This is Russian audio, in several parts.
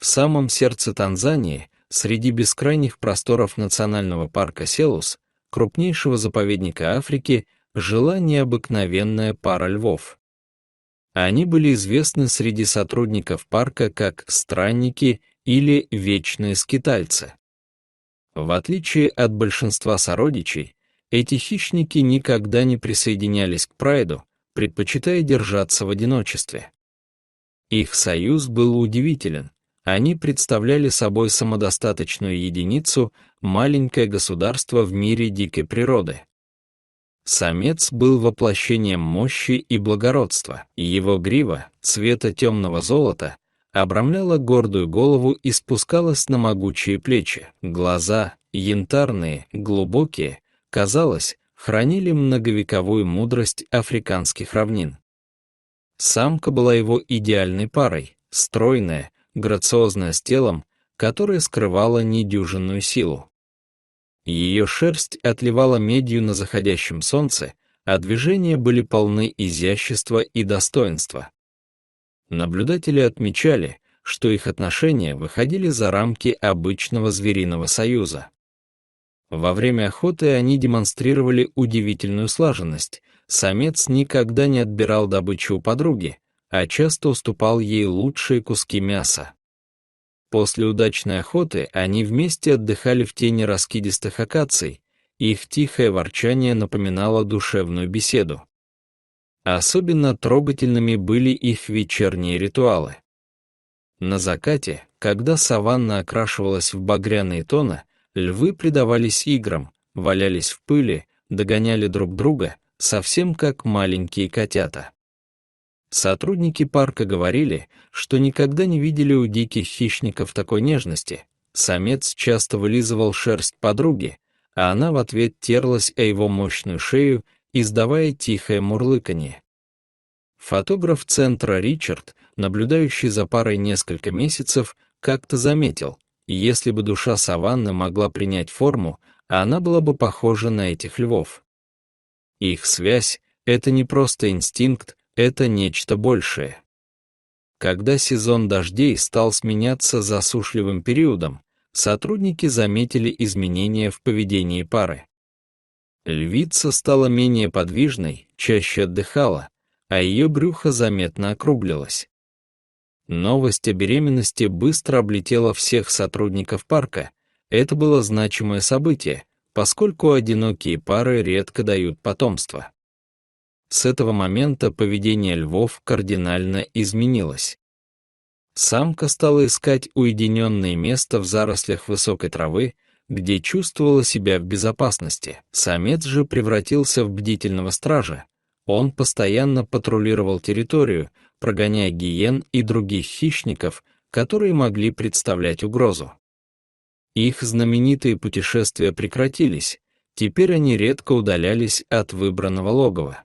В самом сердце Танзании, среди бескрайних просторов национального парка Селус, крупнейшего заповедника Африки, жила необыкновенная пара львов. Они были известны среди сотрудников парка как странники или вечные скитальцы. В отличие от большинства сородичей, эти хищники никогда не присоединялись к прайду, предпочитая держаться в одиночестве. Их союз был удивителен. Они представляли собой самодостаточную единицу, маленькое государство в мире дикой природы. Самец был воплощением мощи и благородства, и его грива, цвета темного золота, обрамляла гордую голову и спускалась на могучие плечи. Глаза, янтарные, глубокие, казалось, хранили многовековую мудрость африканских равнин. Самка была его идеальной парой, стройная, грациозная с телом, которое скрывало недюжинную силу. Ее шерсть отливала медью на заходящем солнце, а движения были полны изящества и достоинства. Наблюдатели отмечали, что их отношения выходили за рамки обычного звериного союза. Во время охоты они демонстрировали удивительную слаженность. Самец никогда не отбирал добычу у подруги, а часто уступал ей лучшие куски мяса. После удачной охоты они вместе отдыхали в тени раскидистых акаций, и их тихое ворчание напоминало душевную беседу. Особенно трогательными были их вечерние ритуалы. На закате, когда саванна окрашивалась в багряные тона, львы предавались играм, валялись в пыли, догоняли друг друга, совсем как маленькие котята. Сотрудники парка говорили, что никогда не видели у диких хищников такой нежности. Самец часто вылизывал шерсть подруги, а она в ответ терлась о его мощную шею, издавая тихое мурлыканье. Фотограф центра Ричард, наблюдающий за парой несколько месяцев, как-то заметил, если бы душа саванны могла принять форму, она была бы похожа на этих львов. Их связь — это не просто инстинкт, это нечто большее. Когда сезон дождей стал сменяться засушливым периодом, сотрудники заметили изменения в поведении пары. Львица стала менее подвижной, чаще отдыхала, а ее брюхо заметно округлилось. Новость о беременности быстро облетела всех сотрудников парка. Это было значимое событие, поскольку одинокие пары редко дают потомство. С этого момента поведение львов кардинально изменилось. Самка стала искать уединенное место в зарослях высокой травы, где чувствовала себя в безопасности. Самец же превратился в бдительного стража. Он постоянно патрулировал территорию, прогоняя гиен и других хищников, которые могли представлять угрозу. Их знаменитые путешествия прекратились, теперь они редко удалялись от выбранного логова.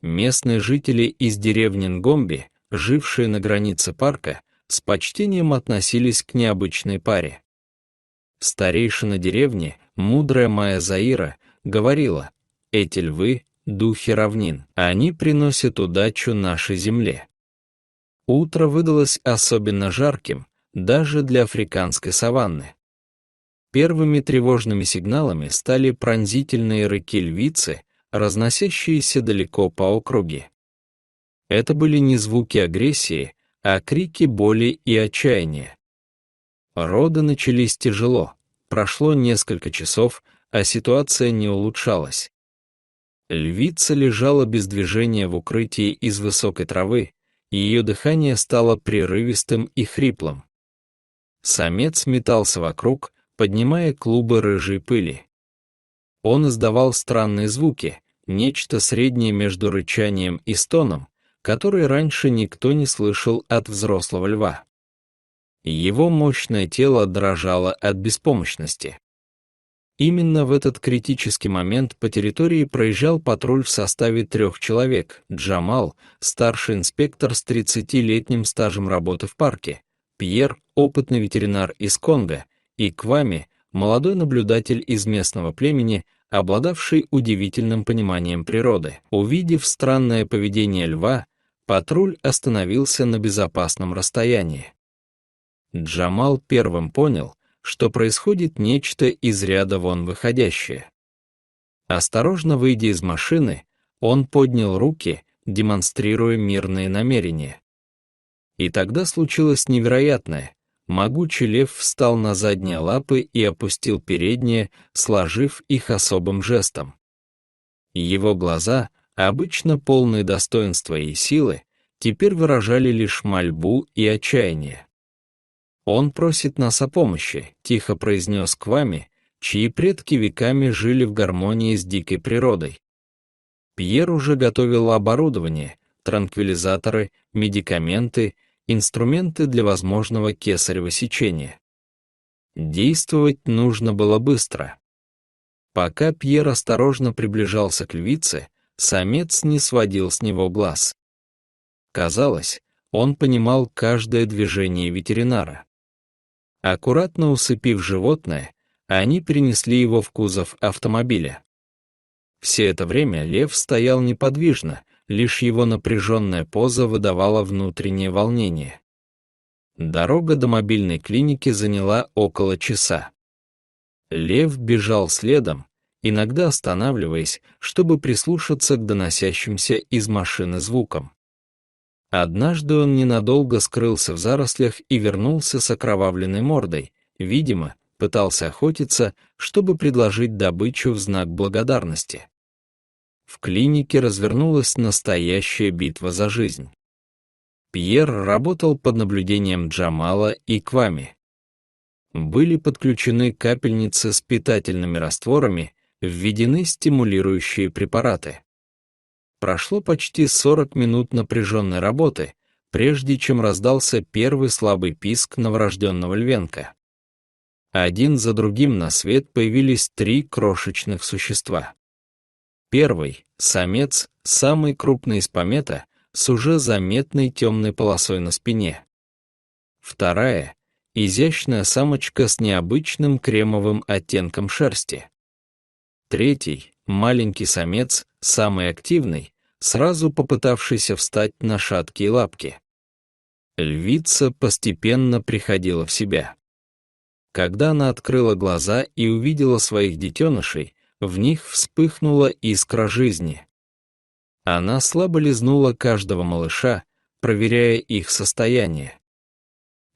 Местные жители из деревни Нгомби, жившие на границе парка, с почтением относились к необычной паре. Старейшина деревни, мудрая Майя Заира, говорила: «Эти львы — духи равнин, они приносят удачу нашей земле». Утро выдалось особенно жарким, даже для африканской саванны. Первыми тревожными сигналами стали пронзительные рыки львицы, разносящиеся далеко по округе. Это были не звуки агрессии, а крики боли и отчаяния. Роды начались тяжело, прошло несколько часов, а ситуация не улучшалась. Львица лежала без движения в укрытии из высокой травы, и ее дыхание стало прерывистым и хриплым. Самец метался вокруг, поднимая клубы рыжей пыли. Он издавал странные звуки, нечто среднее между рычанием и стоном, который раньше никто не слышал от взрослого льва. Его мощное тело дрожало от беспомощности. Именно в этот критический момент по территории проезжал патруль в составе 3 человек: Джамал, старший инспектор с 30-летним стажем работы в парке, Пьер, опытный ветеринар из Конго, и Квами, молодой наблюдатель из местного племени, обладавший удивительным пониманием природы. Увидев странное поведение льва, патруль остановился на безопасном расстоянии. Джамал первым понял, что происходит нечто из ряда вон выходящее. Осторожно выйдя из машины, он поднял руки, демонстрируя мирные намерения. И тогда случилось невероятное. Могучий лев встал на задние лапы и опустил передние, сложив их особым жестом. Его глаза, обычно полные достоинства и силы, теперь выражали лишь мольбу и отчаяние. «Он просит нас о помощи», — тихо произнес Квами, чьи предки веками жили в гармонии с дикой природой. Пьер уже готовил оборудование, транквилизаторы, медикаменты, инструменты для возможного кесарево сечения. Действовать нужно было быстро. Пока Пьер осторожно приближался к львице, самец не сводил с него глаз. Казалось, он понимал каждое движение ветеринара. Аккуратно усыпив животное, они перенесли его в кузов автомобиля. Все это время лев стоял неподвижно, лишь его напряженная поза выдавала внутреннее волнение. Дорога до мобильной клиники заняла около часа. Лев бежал следом, иногда останавливаясь, чтобы прислушаться к доносящимся из машины звукам. Однажды он ненадолго скрылся в зарослях и вернулся с окровавленной мордой, видимо, пытался охотиться, чтобы предложить добычу в знак благодарности. В клинике развернулась настоящая битва за жизнь. Пьер работал под наблюдением Джамала и Квами. Были подключены капельницы с питательными растворами, введены стимулирующие препараты. Прошло почти 40 минут напряженной работы, прежде чем раздался первый слабый писк новорожденного львенка. Один за другим на свет появились 3 крошечных существа. Первый — самец, самый крупный из помета, с уже заметной темной полосой на спине. Вторая — изящная самочка с необычным кремовым оттенком шерсти. Третий — маленький самец, самый активный, сразу попытавшийся встать на шаткие лапки. Львица постепенно приходила в себя. Когда она открыла глаза и увидела своих детенышей, в них вспыхнула искра жизни. Она слабо лизнула каждого малыша, проверяя их состояние.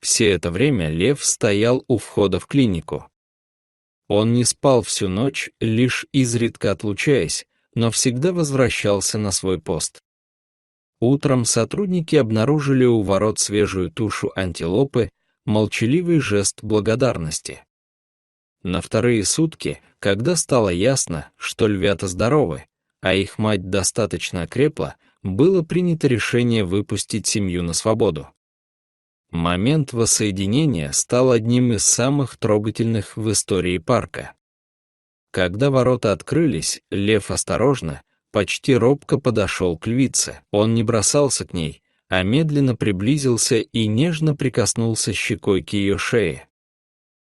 Все это время лев стоял у входа в клинику. Он не спал всю ночь, лишь изредка отлучаясь, но всегда возвращался на свой пост. Утром сотрудники обнаружили у ворот свежую тушу антилопы, молчаливый жест благодарности. На вторые сутки, когда стало ясно, что львята здоровы, а их мать достаточно окрепла, было принято решение выпустить семью на свободу. Момент воссоединения стал одним из самых трогательных в истории парка. Когда ворота открылись, лев осторожно, почти робко подошел к львице. Он не бросался к ней, а медленно приблизился и нежно прикоснулся щекой к ее шее.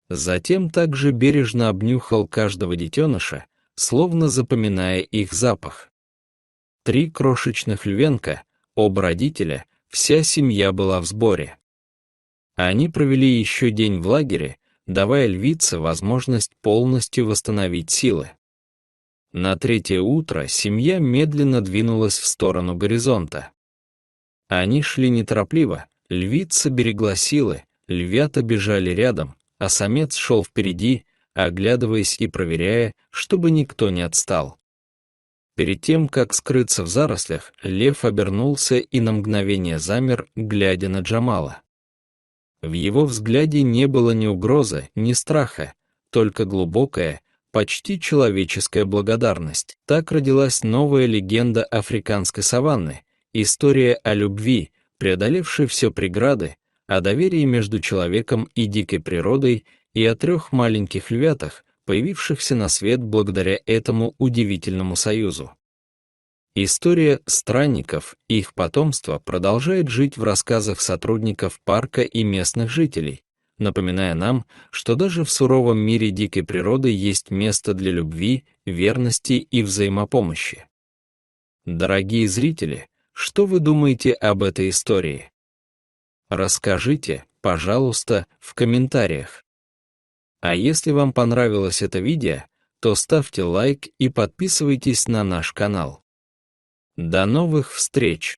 Затем также бережно обнюхал каждого детеныша, словно запоминая их запах. 3 крошечных львенка, оба родителя, вся семья была в сборе. Они провели еще день в лагере, давая львице возможность полностью восстановить силы. На 3-е утро семья медленно двинулась в сторону горизонта. Они шли неторопливо, львица берегла силы, львята бежали рядом, а самец шел впереди, оглядываясь и проверяя, чтобы никто не отстал. Перед тем, как скрыться в зарослях, лев обернулся и на мгновение замер, глядя на Джамала. В его взгляде не было ни угрозы, ни страха, только глубокая, почти человеческая благодарность. Так родилась новая легенда африканской саванны, история о любви, преодолевшей все преграды, о доверии между человеком и дикой природой и о 3 маленьких львятах, появившихся на свет благодаря этому удивительному союзу. История странников и их потомства продолжает жить в рассказах сотрудников парка и местных жителей, напоминая нам, что даже в суровом мире дикой природы есть место для любви, верности и взаимопомощи. Дорогие зрители, что вы думаете об этой истории? Расскажите, пожалуйста, в комментариях. А если вам понравилось это видео, то ставьте лайк и подписывайтесь на наш канал. До новых встреч!